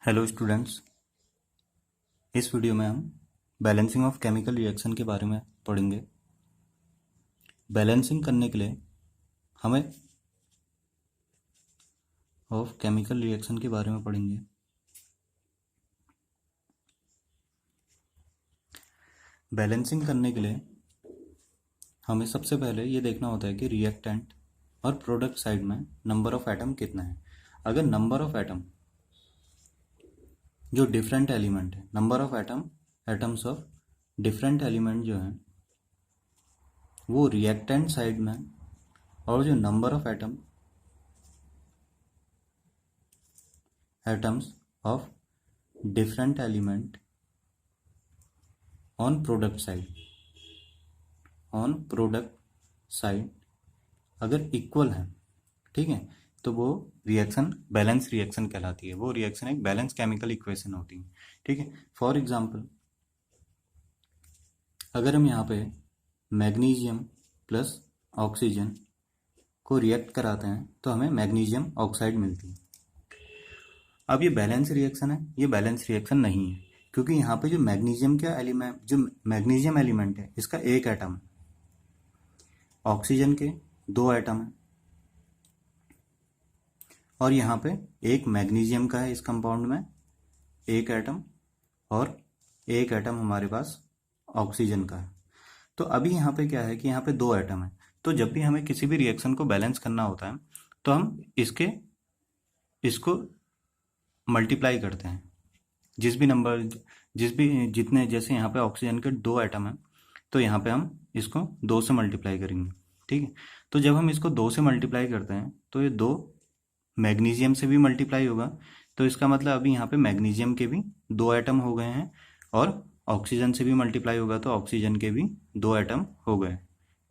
Hello students, इस video में हम बैलेंसिंग ऑफ केमिकल रिएक्शन के बारे में पढ़ेंगे। बैलेंसिंग करने के लिए हमें ऑफ केमिकल रिएक्शन के बारे में पढ़ेंगे। बैलेंसिंग करने के लिए हमें सबसे पहले ये देखना होता है कि रिएक्टेंट और प्रोडक्ट साइड में नंबर ऑफ एटम कितना है। अगर नंबर ऑफ एटम जो डिफरेंट एलिमेंट है, number of atoms of different element जो है वो रिएक्टेंट साइड में, और जो number of atoms of different element on product side अगर इक्वल है, ठीक है, तो वो रिएक्शन बैलेंस रिएक्शन कहलाती है। वो रिएक्शन एक बैलेंस केमिकल इक्वेशन होती है, ठीक है। फॉर एग्जांपल, अगर हम यहाँ पे मैग्नीशियम प्लस ऑक्सीजन को रिएक्ट कराते हैं तो हमें मैग्नीशियम ऑक्साइड मिलती है। अब ये बैलेंस रिएक्शन है, ये बैलेंस रिएक्शन नहीं है, क्योंकि यहाँ पे जो मैग्नीशियम एलिमेंट है इसका एक एटम है, ऑक्सीजन के दो एटम है, और यहाँ पे एक मैग्नीशियम का है इस कंपाउंड में एक एटम, और एक एटम हमारे पास ऑक्सीजन का है। तो अभी यहाँ पे क्या है कि यहाँ पे दो एटम है, तो जब भी हमें किसी भी रिएक्शन को बैलेंस करना होता है तो हम इसको मल्टीप्लाई करते हैं। जितने, जैसे यहाँ पे ऑक्सीजन के दो एटम है तो यहाँ पे हम इसको दो से मल्टीप्लाई करेंगे, ठीक है। तो जब हम इसको दो से मल्टीप्लाई करते हैं तो ये दो मैग्नीशियम से भी मल्टीप्लाई होगा, तो इसका मतलब अभी यहाँ पे मैग्नीशियम के भी दो एटम हो गए हैं, और ऑक्सीजन से भी मल्टीप्लाई होगा तो ऑक्सीजन के भी दो एटम हो गए,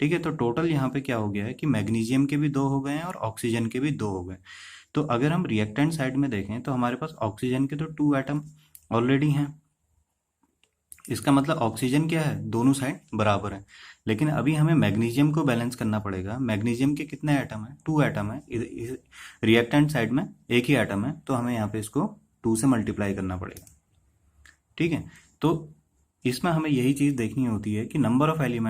ठीक है। तो टोटल यहाँ पे क्या हो गया है कि मैग्नीशियम के भी दो हो गए हैं और ऑक्सीजन के भी दो हो गए। तो अगर हम रिएक्टेंट साइड में देखें तो हमारे पास ऑक्सीजन के तो टू एटम ऑलरेडी हैं, इसका मतलब ऑक्सीजन क्या है, दोनों साइड बराबर है। लेकिन अभी हमें मैग्नीशियम को बैलेंस करना पड़ेगा। मैग्नीशियम के कितने एटम है, टू एटम है, रिएक्टेंट साइड में एक ही एटम है, तो हमें यहाँ पे इसको टू से मल्टीप्लाई करना पड़ेगा, ठीक है। तो इसमें हमें यही चीज देखनी होती है कि number of atom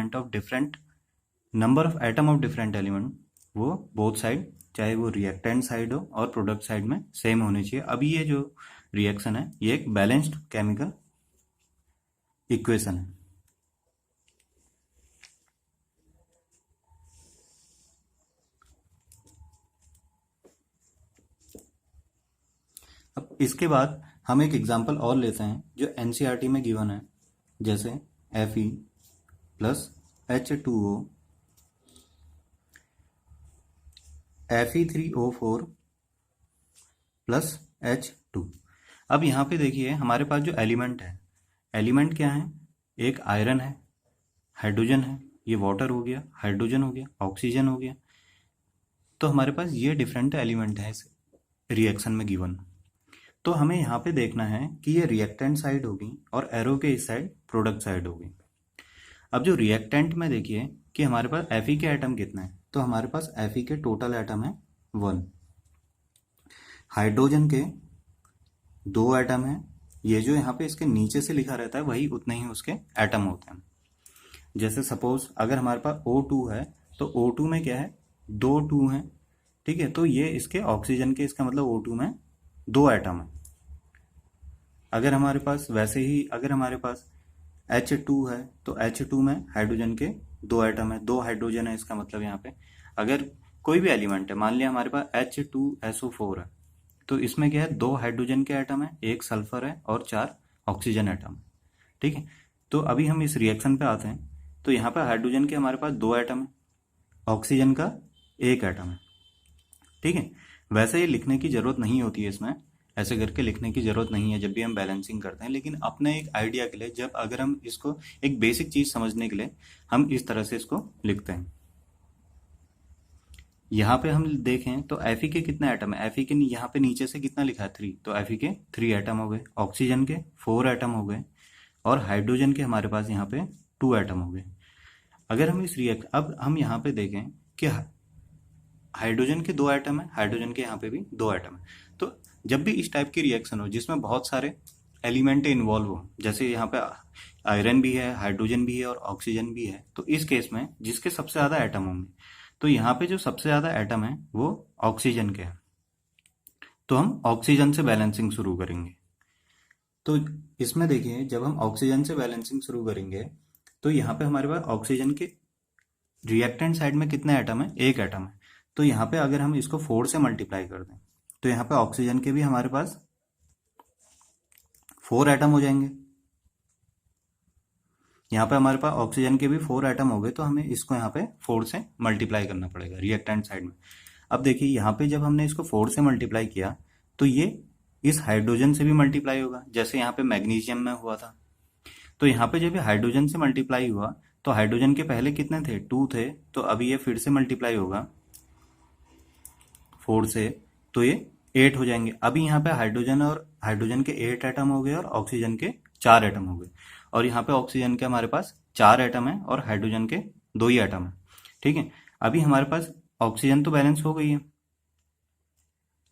of different element वो बोथ साइड, चाहे वो रिएक्टेंट साइड हो और प्रोडक्ट साइड में, सेम होनी चाहिए। अभी ये जो रिएक्शन है ये एक बैलेंस्ड केमिकल इक्वेशन है। अब इसके बाद हम एक एग्जांपल और लेते हैं जो एनसीईआरटी में गिवन है, जैसे Fe plus H2O Fe3O4 plus H2। अब यहाँ पे देखिए हमारे पास जो एलिमेंट है, एलिमेंट क्या है, एक आयरन है, हाइड्रोजन है, ये वाटर हो गया, हाइड्रोजन हो गया, ऑक्सीजन हो गया। तो हमारे पास ये डिफरेंट एलिमेंट है इस रिएक्शन में गिवन। तो हमें यहाँ पे देखना है कि ये रिएक्टेंट साइड होगी और एरो के इस साइड प्रोडक्ट साइड होगी। अब जो रिएक्टेंट में देखिए कि हमारे पास Fe के एटम कितने हैं, तो हमारे पास Fe के टोटल एटम है 1, हाइड्रोजन के दो एटम है, ये जो यहाँ पे इसके नीचे से लिखा रहता है वही उतने ही उसके एटम होते हैं। जैसे सपोज अगर हमारे पास O2 है तो O2 में क्या है, दो टू है, ठीक है। तो ये इसके ऑक्सीजन के, इसका मतलब O2 में दो एटम है। अगर हमारे पास वैसे ही अगर हमारे पास H2 है तो H2 में हाइड्रोजन के दो एटम है, दो हाइड्रोजन है, इसका मतलब यहाँ पे अगर कोई भी एलिमेंट है, मान लिया हमारे पास H2SO4 है, तो इसमें क्या है, दो हाइड्रोजन के एटम है, एक सल्फर है और चार ऑक्सीजन एटम है, ठीक है। तो अभी हम इस रिएक्शन पे आते हैं, तो यहाँ पे हाइड्रोजन के हमारे पास दो एटम है, ऑक्सीजन का एक एटम है, ठीक है। वैसे ये लिखने की जरूरत नहीं होती है, इसमें ऐसे करके लिखने की जरूरत नहीं है जब भी हम बैलेंसिंग करते हैं, लेकिन अपने एक आइडिया के लिए, जब अगर हम इसको एक बेसिक चीज समझने के लिए हम इस तरह से इसको लिखते हैं। यहाँ पे हम देखें तो Fe के कितने एटम है, Fe के यहाँ पे नीचे से कितना लिखा है 3, तो Fe के 3 एटम हो गए, ऑक्सीजन के 4 एटम हो गए, और हाइड्रोजन के हमारे पास यहाँ पे 2 एटम हो गए। अगर हम अब हम यहाँ पे देखें कि हाइड्रोजन के दो एटम है, हाइड्रोजन के यहाँ पे भी दो एटम है, तो जब भी इस टाइप की रिएक्शन हो जिसमें बहुत सारे एलिमेंट इन्वॉल्व हो, जैसे यहाँ पे आयरन भी है, हाइड्रोजन भी है और ऑक्सीजन भी है, तो इस केस में जिसके सबसे ज़्यादा एटम होंगे, तो यहाँ पे जो सबसे ज़्यादा एटम है वो ऑक्सीजन के हैं, तो हम ऑक्सीजन से बैलेंसिंग शुरू करेंगे। तो इसमें देखिए, जब हम ऑक्सीजन से बैलेंसिंग शुरू करेंगे तो यहाँ पे हमारे पास ऑक्सीजन के रिएक्टेंट साइड में कितने एटम है, एक एटम है। तो यहाँ पे अगर हम इसको 4 से मल्टीप्लाई कर दें तो यहाँ पे ऑक्सीजन के भी हमारे पास 4 एटम हो जाएंगे। यहाँ पे हमारे पास ऑक्सीजन के भी 4 एटम हो गए, तो हमें इसको यहाँ पे 4 से मल्टीप्लाई करना पड़ेगा रिएक्टेंट साइड में। अब देखिए, यहाँ पे जब हमने इसको 4 से मल्टीप्लाई किया तो ये इस हाइड्रोजन से भी मल्टीप्लाई होगा, जैसे यहाँ पे मैग्नीशियम में हुआ था। तो यहाँ पे जब ये हाइड्रोजन से मल्टीप्लाई हुआ तो हाइड्रोजन के पहले कितने थे, 2 थे, तो अभी ये फिर से मल्टीप्लाई होगा 4 से, तो ये 8 हो जाएंगे। अभी यहाँ पे हाइड्रोजन के 8 एटम हो गए और ऑक्सीजन के 4 एटम हो गए, और यहाँ पे ऑक्सीजन के हमारे पास 4 एटम है और हाइड्रोजन के 2 ही एटम है। ठीक है, अभी हमारे पास ऑक्सीजन तो बैलेंस हो गई है,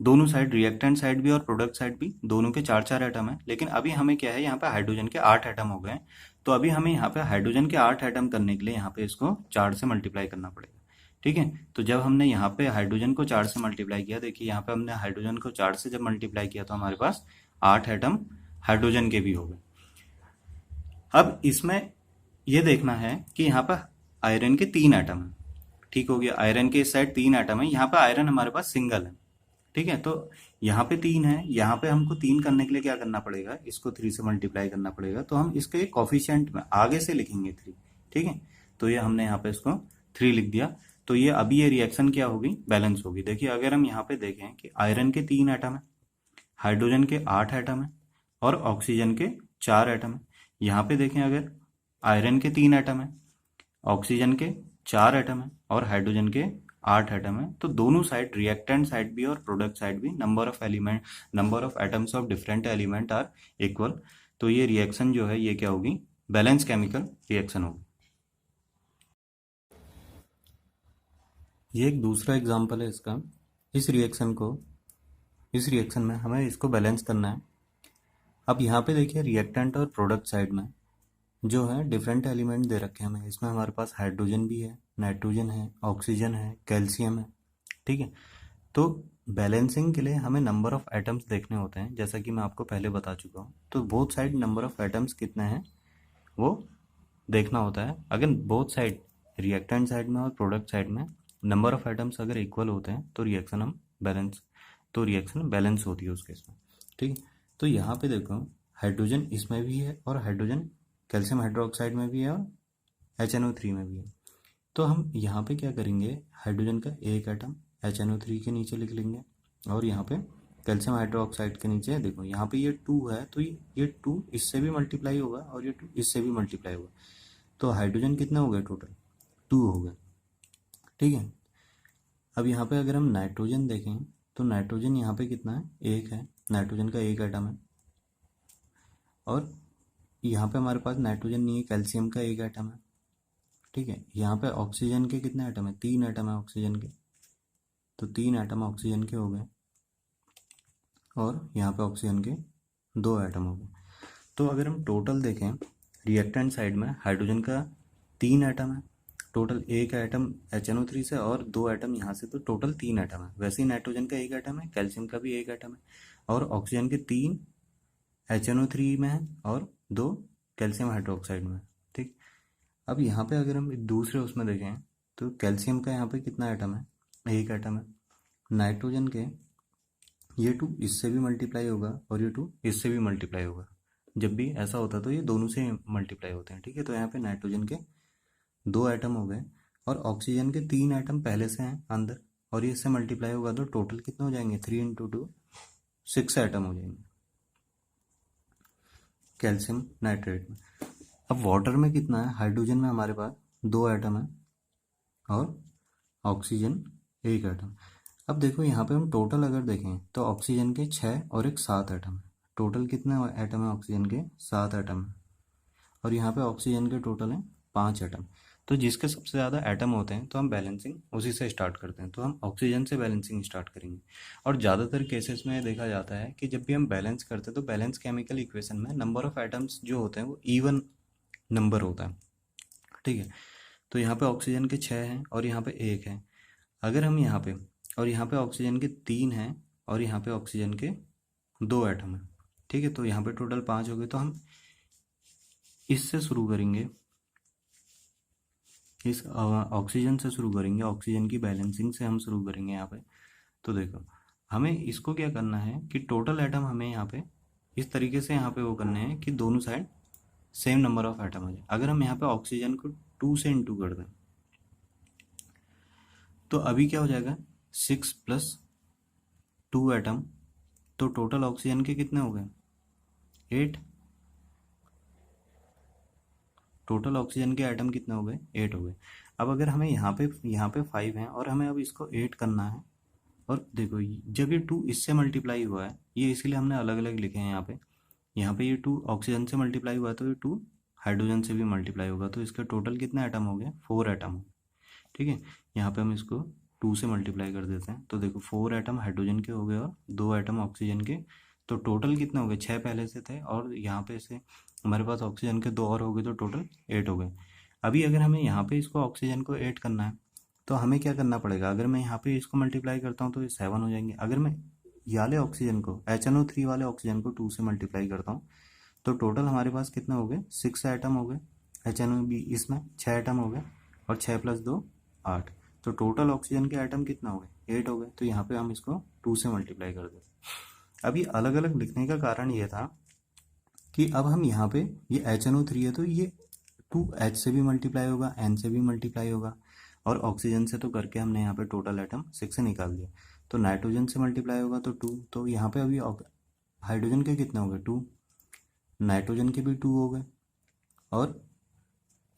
दोनों साइड, रिएक्टेंट साइड भी और प्रोडक्ट साइड भी, दोनों के 4 4 एटम है। लेकिन अभी हमें क्या है, यहाँ पे हाइड्रोजन के 8 एटम हो गए, तो अभी हमें यहाँ पे हाइड्रोजन के 8 एटम करने के लिए यहाँ पे इसको 4 से मल्टीप्लाई करना पड़ेगा। ठीक है, तो जब हमने यहाँ पे हाइड्रोजन को 4 से मल्टीप्लाई किया, देखिए यहाँ पे हमने हाइड्रोजन को 4 से जब मल्टीप्लाई किया तो हमारे पास 8 एटम हाइड्रोजन के भी हो गए। अब इसमें यह देखना है कि यहाँ पर आयरन के 3 एटम है। ठीक हो गया, आयरन के इस साइड 3 एटम है, यहाँ पे आयरन हमारे पास सिंगल है। ठीक है, तो यहाँ पे 3 है, यहाँ पे हमको 3 करने के लिए क्या करना पड़ेगा, इसको 3 से मल्टीप्लाई करना पड़ेगा, तो हम इसके कॉफिशिएंट में आगे से लिखेंगे 3। ठीक है, तो ये हमने यहाँ पे इसको 3 लिख दिया, तो ये अभी ये रिएक्शन क्या होगी, बैलेंस होगी। देखिए, अगर हम यहाँ पे देखें कि आयरन के 3 एटम है, हाइड्रोजन के 8 एटम है और ऑक्सीजन के 4 एटम है। यहाँ पे देखें, अगर आयरन के 3 एटम है, ऑक्सीजन के 4 एटम है और हाइड्रोजन के 8 एटम है, तो दोनों साइड, रिएक्टेंट साइड भी और प्रोडक्ट साइड भी, number of atoms of different element are equal. तो ये रिएक्शन जो है ये क्या होगी, बैलेंस केमिकल रिएक्शन होगी। ये एक दूसरा एग्जांपल है इसका। इस रिएक्शन में हमें इसको बैलेंस करना है। अब यहाँ पे देखिए, रिएक्टेंट और प्रोडक्ट साइड में जो है डिफरेंट एलिमेंट दे रखे हैं हमें। इसमें हमारे पास हाइड्रोजन भी है, नाइट्रोजन है, ऑक्सीजन है, कैल्शियम है। ठीक है, तो बैलेंसिंग के लिए हमें नंबर ऑफ एटम्स देखने होते हैं, जैसा कि मैं आपको पहले बता चुका हूँ। तो both side number of atoms कितने हैं वो देखना होता है। अगर बोथ साइड, रिएक्टेंट साइड में और प्रोडक्ट साइड में, नंबर ऑफ एटम्स अगर इक्वल होते हैं तो रिएक्शन बैलेंस होती है उस केस में। ठीक है, तो यहाँ पे देखो, हाइड्रोजन इसमें भी है और हाइड्रोजन कैल्शियम हाइड्रोक्साइड में भी है और HNO3 में भी है। तो हम यहाँ पे क्या करेंगे, हाइड्रोजन का एक एटम HNO3 के नीचे लिख लेंगे, और यहाँ पे कैल्शियम हाइड्रोक्साइड के नीचे देखो, यहाँ पे ये 2 है, तो ये 2 इससे भी मल्टीप्लाई होगा और ये 2 इससे भी मल्टीप्लाई होगा, तो हाइड्रोजन कितने हो गए, टोटल 2 हो गए। ठीक है, अब यहाँ पे अगर हम नाइट्रोजन देखें तो नाइट्रोजन यहाँ पे कितना है, एक है, नाइट्रोजन का एक एटम है। और यहाँ पे हमारे पास नाइट्रोजन नहीं है, कैल्शियम का एक एटम है। ठीक है, यहाँ पे ऑक्सीजन के कितने एटम है, 3 एटम है ऑक्सीजन के, तो 3 एटम ऑक्सीजन के हो गए, और यहाँ पे ऑक्सीजन के 2 एटम हो गए। तो अगर हम टोटल देखें, रिएक्टेंट साइड में हाइड्रोजन का 3 एटम है, टोटल एक एटम HNO3 से और 2 एटम यहाँ से, तो टोटल 3 एटम है। वैसे ही नाइट्रोजन का एक एटम है, कैल्शियम का भी एक एटम है, और ऑक्सीजन के 3 HNO3 में है और 2 कैल्शियम हाइड्रोक्साइड में है। ठीक, अब यहाँ पे अगर हम दूसरे उसमें देखें तो कैल्शियम का यहाँ पे कितना एटम है, एक एटम है। नाइट्रोजन के ये 2 इससे भी मल्टीप्लाई होगा और ये 2 इससे भी मल्टीप्लाई होगा। जब भी ऐसा होता है तो ये दोनों से मल्टीप्लाई होते हैं। ठीक है, तो यहाँ पे नाइट्रोजन के 2 एटम हो गए और ऑक्सीजन के 3 एटम पहले से हैं अंदर, और ये इससे मल्टीप्लाई होगा तो टोटल कितने हो जाएंगे, 3 × 2 6 एटम हो जाएंगे कैल्शियम नाइट्रेट में। अब वाटर में कितना है, हाइड्रोजन में हमारे पास 2 एटम है और ऑक्सीजन एक एटम। अब देखो, यहाँ पे हम टोटल अगर देखें तो ऑक्सीजन के 6 और एक 7 एटम है। टोटल कितने एटम है ऑक्सीजन के, 7 एटम है, और यहाँ पे ऑक्सीजन के टोटल है 5 एटम। तो जिसके सबसे ज़्यादा एटम होते हैं तो हम बैलेंसिंग उसी से स्टार्ट करते हैं, तो हम ऑक्सीजन से बैलेंसिंग स्टार्ट करेंगे। और ज़्यादातर केसेस में देखा जाता है कि जब भी हम बैलेंस करते हैं तो बैलेंस केमिकल इक्वेशन में नंबर ऑफ एटम्स जो होते हैं वो इवन नंबर होता है, ठीक है। तो यहाँ पे ऑक्सीजन के 6 हैं और यहाँ पे 1 है। अगर हम यहाँ पे और यहाँ पे ऑक्सीजन के 3 हैं और यहाँ पे ऑक्सीजन के 2 एटम हैं, ठीक है, तो यहाँ पे टोटल 5 हो गए। तो हम इससे शुरू करेंगे, इस ऑक्सीजन से शुरू करेंगे, ऑक्सीजन की बैलेंसिंग से हम शुरू करेंगे यहाँ पे। तो देखो हमें इसको क्या करना है कि टोटल एटम हमें यहाँ पे इस तरीके से यहाँ पे वो करने हैं कि दोनों side same number of atom हो जाए। अगर हम यहाँ पे ऑक्सीजन को 2 से इंटू कर दें तो अभी क्या हो जाएगा, 6 प्लस 2 एटम, तो टोटल ऑक्सीजन के कितने हो गए, 8। टोटल ऑक्सीजन के एटम कितने हो गए, 8 हो गए। अब अगर हमें यहाँ पे 5 है और हमें अब इसको 8 करना है, और देखो जब ये 2 इससे मल्टीप्लाई हुआ है, ये इसीलिए हमने अलग अलग लिखे हैं यहाँ पे ये 2 ऑक्सीजन से मल्टीप्लाई हुआ है तो ये 2 हाइड्रोजन से भी मल्टीप्लाई होगा, तो इसके टोटल कितने एटम हो गए, 4 एटम हो, ठीक है। यहाँ पे हम इसको 2 से मल्टीप्लाई कर देते हैं, तो देखो 4 एटम हाइड्रोजन के हो गए और 2 एटम ऑक्सीजन के, तो टोटल कितने हो गए, 6 पहले से थे और यहाँ पे से हमारे पास ऑक्सीजन के 2 और हो गए, तो टोटल 8 हो गए। अभी अगर हमें यहाँ पे इसको ऑक्सीजन को 8 करना है तो हमें क्या करना पड़ेगा, अगर मैं यहाँ पे इसको मल्टीप्लाई करता हूँ तो ये 7 हो जाएंगे। अगर मैं ये वाले ऑक्सीजन को HNO3 वाले ऑक्सीजन को 2 से मल्टीप्लाई करता हूँ तो टोटल हमारे पास कितने हो गए, 6 एटम हो गए। HNO भी इसमें 6 एटम हो गए और 6 प्लस 2 8, तो टोटल ऑक्सीजन के एटम कितना हो गए, 8 हो गए। तो यहाँ पे हम इसको 2 से मल्टीप्लाई कर देते। अब ये अलग अलग लिखने का कारण ये था कि अब हम यहाँ पे ये HNO3 है तो ये 2H से भी मल्टीप्लाई होगा, N से भी मल्टीप्लाई होगा, और ऑक्सीजन से तो करके हमने यहाँ पे टोटल एटम 6 से निकाल दिया। तो नाइट्रोजन से मल्टीप्लाई होगा तो 2, तो यहाँ पे अभी हाइड्रोजन के कितने हो गए, 2, नाइट्रोजन के भी 2 हो गए, और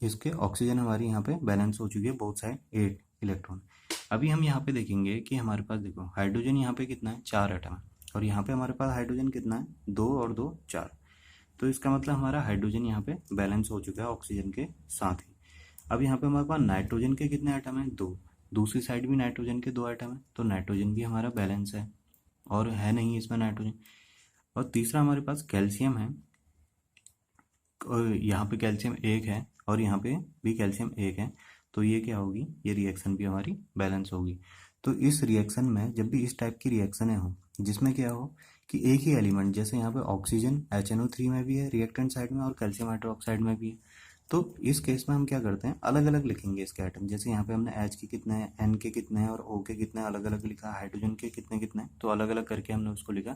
इसके ऑक्सीजन हमारी यहाँ पे बैलेंस हो चुकी है बोथ साइड 8 इलेक्ट्रॉन। अभी हम यहाँ पे देखेंगे कि हमारे पास देखो हाइड्रोजन यहाँ पे कितना है, 4 एटम है, और यहाँ पे हमारे पास हाइड्रोजन कितना है, 2 और 2 4, तो इसका मतलब हमारा हाइड्रोजन यहाँ पे बैलेंस हो चुका है ऑक्सीजन के साथ ही। अब यहाँ पे हमारे पास नाइट्रोजन के कितने आइटम हैं, 2, दूसरी साइड भी नाइट्रोजन के 2 आइटम हैं, तो नाइट्रोजन भी हमारा बैलेंस है और है नहीं इसमें नाइट्रोजन। और तीसरा हमारे पास कैल्शियम है, और यहाँ पे कैल्शियम 1 है और यहाँ पे भी कैल्शियम 1 है, तो ये क्या होगी, ये रिएक्शन भी हमारी बैलेंस होगी। तो इस रिएक्शन में जब भी इस टाइप की रिएक्शनें हो जिसमें क्या हो कि एक ही एलिमेंट, जैसे यहाँ पे ऑक्सीजन HNO3 में भी है रिएक्टेंट साइड में और कैल्शियम हाइड्रोक्साइड में भी है, तो इस केस में हम क्या करते हैं, अलग अलग लिखेंगे इसके आइटम। जैसे यहाँ पे हमने H के कितने हैं, N के कितने हैं और O के कितने अलग अलग लिखा, हाइड्रोजन के कितने कितने हैं, तो अलग अलग करके हमने उसको लिखा,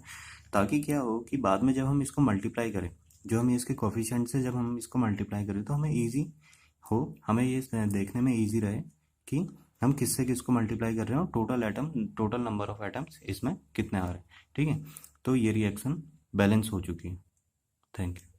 ताकि क्या हो कि बाद में जब हम इसको मल्टीप्लाई करें, जो हम इसके कोफिशिएंट से जब हम इसको मल्टीप्लाई करें तो हमें ईजी हो, हमें ये देखने में ईजी रहे कि हम किससे किसको मल्टीप्लाई कर रहे हो, total atom, total number of atoms इसमें कितने आ रहे हैं, ठीक है। तो ये रिएक्शन बैलेंस हो चुकी है। Thank you.